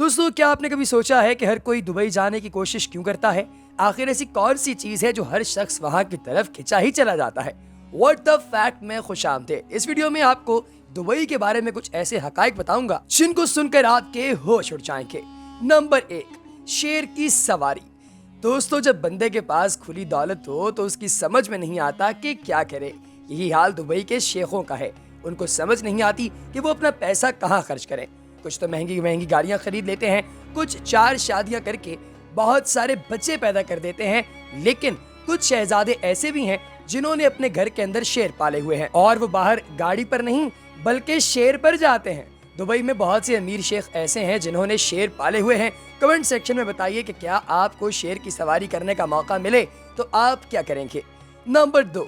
दोस्तों, क्या आपने कभी सोचा है कि हर कोई दुबई जाने की कोशिश क्यों करता है? आखिर ऐसी कौन सी चीज है जो हर शख्स वहां की तरफ खिंचा ही चला जाता है? व्हाट द फैक्ट में खुशामदीद। इस वीडियो में आपको दुबई के बारे में कुछ ऐसे हकाइक बताऊंगा जिनको सुनकर आपके होश उड़ जाएंगे। नंबर 1, शेर की सवारी। दोस्तों, जब बंदे के पास खुली दौलत हो तो उसकी समझ में नहीं आता कि क्या करे। यही हाल दुबई के शेखों का है। उनको समझ नहीं आती कि वो अपना पैसा कहाँ खर्च करें। कुछ तो महंगी महंगी गाड़ियां खरीद लेते हैं, कुछ 4 शादियां करके बहुत सारे बच्चे पैदा कर देते हैं, लेकिन कुछ शहजादे ऐसे भी हैं जिन्होंने अपने घर के अंदर शेर पाले हुए हैं और वो बाहर गाड़ी पर नहीं बल्कि शेर पर जाते हैं। दुबई में बहुत से अमीर शेख ऐसे हैं जिन्होंने शेर पाले हुए हैं। कमेंट सेक्शन में बताइए कि क्या आपको शेर की सवारी करने का मौका मिले तो आप क्या करेंगे। नंबर 2,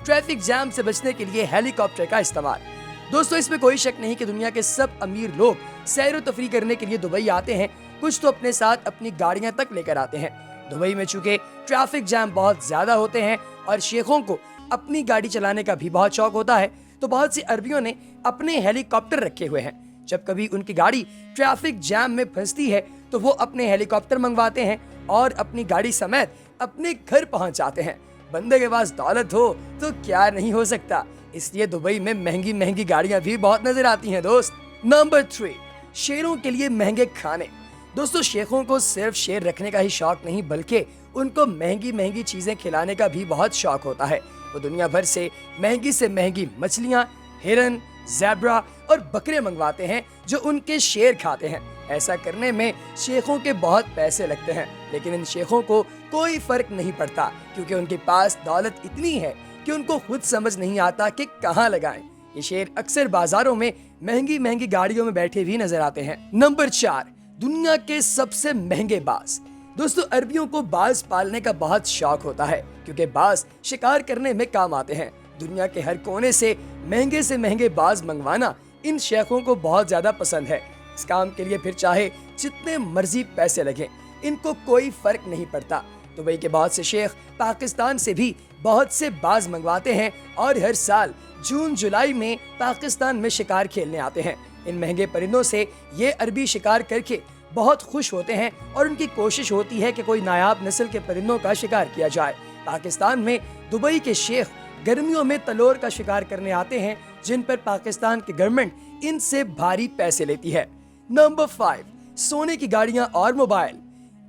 ट्रैफिक जाम से बचने के लिए हेलीकॉप्टर का इस्तेमाल। दोस्तों, इसमें कोई शक नहीं कि दुनिया के सब अमीर लोग सैर व तफरी करने के लिए दुबई आते हैं। कुछ तो अपने साथ अपनी गाड़ियां तक लेकर आते हैं। दुबई में चूंकि ट्रैफिक जाम बहुत ज्यादा होते हैं और शेखों को अपनी गाड़ी चलाने का भी बहुत शौक होता है, तो बहुत से अरबियों ने अपने हेलीकॉप्टर रखे हुए हैं। जब कभी उनकी गाड़ी ट्रैफिक जाम में फंसती है तो वो अपने हेलीकॉप्टर मंगवाते हैं और अपनी गाड़ी समेत अपने घर पहुंच जाते हैं। बंदे के पास दौलत हो तो क्या नहीं हो सकता, इसलिए दुबई में महंगी महंगी गाड़ियां भी बहुत नजर आती हैं दोस्त। नंबर 3, शेरों के लिए महंगे खाने। दोस्तों, शेखों को सिर्फ शेर रखने का ही शौक नहीं बल्कि उनको महंगी महंगी चीजें खिलाने का भी बहुत शौक होता है। वो दुनिया भर से महंगी मछलियां, हिरन, ज़ेब्रा और बकरे मंगवाते हैं जो उनके शेर खाते हैं। ऐसा करने में शेखों के बहुत पैसे लगते हैं, लेकिन इन शेखों को कोई फर्क नहीं पड़ता क्योंकि उनके पास दौलत इतनी है कि उनको खुद समझ नहीं आता कि कहां लगाएं। ये शेर अक्सर बाजारों में महंगी महंगी गाड़ियों में बैठे भी नजर आते हैं। नंबर 4, दुनिया के सबसे महंगे बाज। दोस्तों, अरबियों को बाज पालने का बहुत शौक होता है क्योंकि बाज शिकार करने में काम आते हैं। दुनिया के हर कोने से महंगे बाज मंगवाना इन शेखों को बहुत ज्यादा पसंद है। इस काम के लिए फिर चाहे जितने मर्जी पैसे लगे, इनको कोई फर्क नहीं पड़ता। दुबई के बहुत से शेख पाकिस्तान से भी बहुत से बाज मंगवाते हैं और हर साल जून जुलाई में पाकिस्तान में शिकार खेलने आते हैं। इन महंगे परिंदों से ये अरबी शिकार करके बहुत खुश होते हैं और उनकी कोशिश होती है कि कोई नायाब नस्ल के परिंदों का शिकार किया जाए। पाकिस्तान में दुबई के शेख गर्मियों में तलोर का शिकार करने आते हैं, जिन पर पाकिस्तान की गवर्नमेंट इनसे भारी पैसे लेती है। नंबर 5, सोने की गाड़ियां और मोबाइल।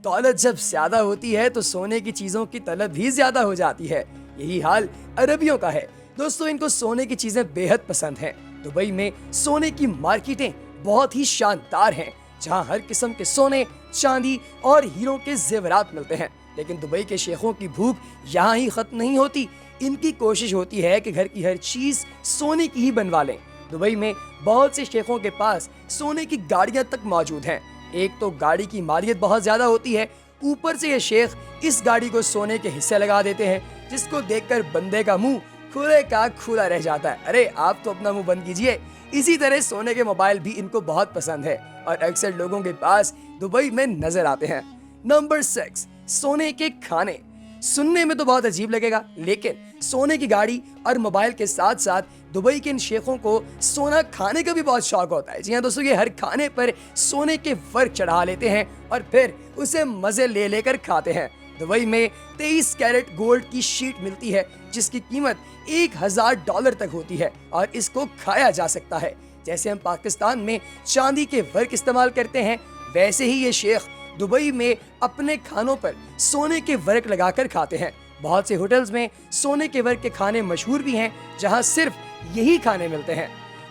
दौलत जब ज्यादा होती है तो सोने की चीजों की तलब भी ज्यादा हो जाती है। यही हाल अरबियों का है। दोस्तों, इनको सोने की चीजें बेहद पसंद हैं। दुबई में सोने की मार्केटें बहुत ही शानदार हैं, जहां हर किस्म के सोने, चांदी और हीरों के जेवरात मिलते हैं। लेकिन दुबई के शेखों की भूख यहाँ ही खत्म नहीं होती। इनकी कोशिश होती है कि घर की हर चीज सोने की ही बनवा लें। दुबई में बहुत से शेखों के पास सोने की गाड़ियां तक मौजूद हैं। एक तो गाड़ी की मालियत बहुत ज्यादा होती है, ऊपर से ये शेख इस गाड़ी को सोने के हिस्से लगा देते हैं, जिसको देखकर बंदे का मुंह खुले का खुला रह जाता है। अरे आप तो अपना मुंह बंद कीजिए। इसी तरह सोने के मोबाइल भी इनको बहुत पसंद है और अक्सर लोगों के पास दुबई में नजर आते हैं। नंबर 6, सोने के खाने। सुनने में तो बहुत अजीब लगेगा, लेकिन सोने की गाड़ी और मोबाइल के साथ साथ दुबई के इन शेखों को सोना खाने का भी बहुत शौक होता है। जी हाँ दोस्तों, ये हर खाने पर सोने के वर्क चढ़ा लेते हैं और फिर उसे मजे ले लेकर खाते हैं। दुबई में 23 कैरेट गोल्ड की शीट मिलती है जिसकी कीमत $1000 तक होती है और इसको खाया जा सकता है। जैसे हम पाकिस्तान में चांदी के वर्क इस्तेमाल करते हैं, वैसे ही ये शेख दुबई में अपने खानों पर सोने के वर्क लगाकर खाते हैं। बहुत से होटल्स में सोने के वर्क के खाने मशहूर भी हैं, जहां सिर्फ यही खाने मिलते हैं।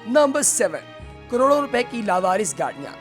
नंबर 7, करोड़ों रुपए की लावारिस गाड़ियां।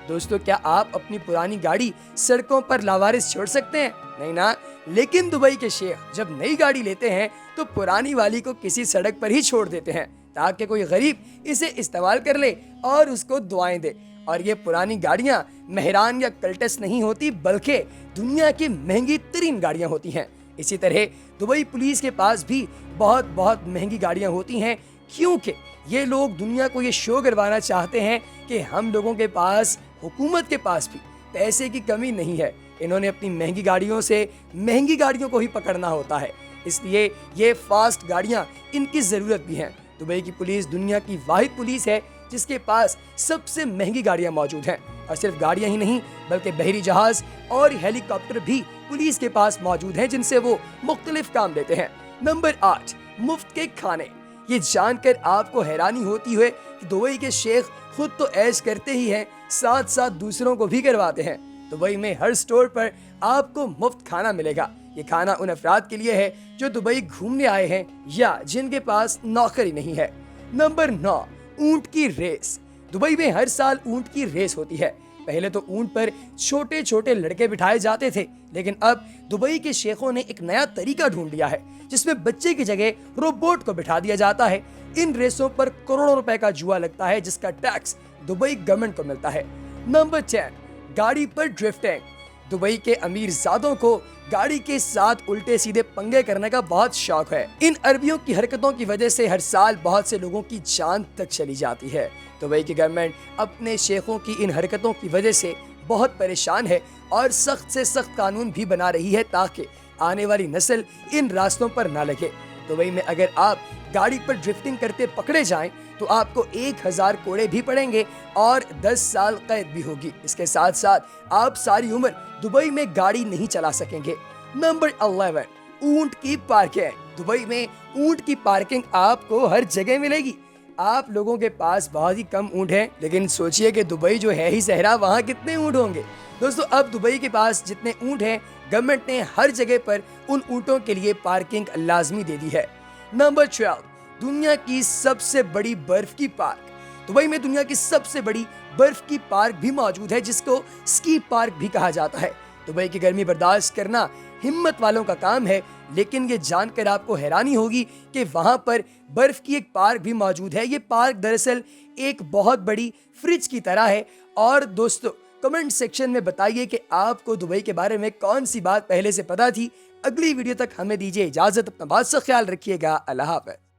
दोस्तों, क्या आप अपनी पुरानी गाड़ी सड़कों पर लावारिस छोड़ सकते हैं? नहीं ना। लेकिन दुबई के शेख जब नई गाड़ी लेते हैं तो पुरानी वाली को किसी सड़क पर ही छोड़ देते हैं ताकि कोई गरीब इसे इस्तेमाल कर ले और उसको दुआएं दे। और ये पुरानी गाड़ियां मेहरान या कल्टस नहीं होती बल्कि दुनिया की महंगी तरीन गाड़ियां होती हैं। इसी तरह दुबई पुलिस के पास भी बहुत महंगी गाड़ियां होती हैं, क्योंकि ये लोग दुनिया को ये शो करवाना चाहते हैं कि हम लोगों के पास, हुकूमत के पास भी पैसे की कमी नहीं है। इन्होंने अपनी महंगी गाड़ियों से महंगी गाड़ियों को ही पकड़ना होता है, इसलिए ये फास्ट गाड़ियां इनकी जरूरत भी हैं। दुबई की पुलिस दुनिया की वाहिद पुलिस है جس کے پاس سب سے مہنگی گاڑیاں موجود ہیں، اور صرف گاڑیاں ہی نہیں بلکہ بحری جہاز اور ہیلی کاپٹر بھی پولیس کے پاس موجود ہیں جن سے وہ مختلف کام لیتے ہیں۔ نمبر 8، مفت کے کھانے۔ یہ جان کر آپ کو حیرانی ہوتی ہے کہ دبئی کے شیخ خود تو عیش کرتے ہی ہیں، ساتھ ساتھ دوسروں کو بھی کرواتے ہیں۔ دبئی میں ہر سٹور پر آپ کو مفت کھانا ملے گا۔ یہ کھانا ان افراد کے لیے ہے جو دبئی گھومنے آئے ہیں یا جن کے پاس نوکری نہیں ہے۔ نمبر 9، اونٹ کی ریس۔ دبئی میں ہر سال اونٹ کی ریس ہوتی ہے۔ پہلے تو اونٹ پر چھوٹے چھوٹے لڑکے بٹھائے جاتے تھے، لیکن اب دبئی کے شیخوں نے ایک نیا طریقہ ڈھونڈ لیا ہے جس میں بچے کی جگہ روبوٹ کو بٹھا دیا جاتا ہے۔ ان ریسوں پر کروڑوں روپے کا جوا لگتا ہے جس کا ٹیکس دبئی گورنمنٹ کو ملتا ہے۔ نمبر 10، گاڑی پر ڈرفٹنگ۔ دبئی کے امیر زادوں کو گاڑی کے ساتھ الٹے سیدھے پنگے کرنے کا بہت شوق ہے۔ ان عربیوں کی حرکتوں کی وجہ سے ہر سال بہت سے لوگوں کی جان تک چلی جاتی ہے۔ دبئی کی گورنمنٹ اپنے شیخوں کی ان حرکتوں کی وجہ سے بہت پریشان ہے اور سخت سے سخت قانون بھی بنا رہی ہے تاکہ آنے والی نسل ان راستوں پر نہ لگے۔ دبئی میں اگر آپ گاڑی پر ڈرفٹنگ کرتے پکڑے جائیں تو آپ کو 1000 کوڑے بھی پڑیں گے اور 10 سال قید بھی ہوگی۔ اس کے ساتھ ساتھ آپ ساری عمر دبئی میں گاڑی نہیں چلا سکیں گے۔ نمبر 11، اونٹ کی پارکنگ۔ دبئی میں اونٹ کی پارکنگ آپ کو ہر جگہ ملے گی۔ آپ لوگوں کے پاس بہت ہی کم اونٹ ہیں، لیکن سوچئے کہ دبئی جو ہے ہی صحرا، وہاں کتنے اونٹ ہوں گے۔ دوستو، اب دبئی کے پاس جتنے اونٹ ہیں، گورنمنٹ نے ہر جگہ پر ان اونٹوں کے لیے پارکنگ لازمی دے دی ہے۔ نمبر 12، دنیا کی سب سے بڑی برف کی پارک۔ دبئی میں دنیا کی سب سے بڑی برف کی پارک بھی موجود ہے جس کو اسکی پارک بھی کہا جاتا ہے۔ دبئی کی گرمی برداشت کرنا ہمت والوں کا کام ہے، لیکن یہ جان کر آپ کو حیرانی ہوگی کہ وہاں پر برف کی ایک پارک بھی موجود ہے۔ یہ پارک دراصل ایک بہت بڑی فریج کی طرح ہے۔ اور دوستو، کمنٹ سیکشن میں بتائیے کہ آپ کو دبئی کے بارے میں کون سی بات پہلے سے پتا تھی۔ اگلی ویڈیو تک ہمیں دیجیے اجازت، اپنا بہت سا خیال رکھیے گا۔ اللہ حافظ۔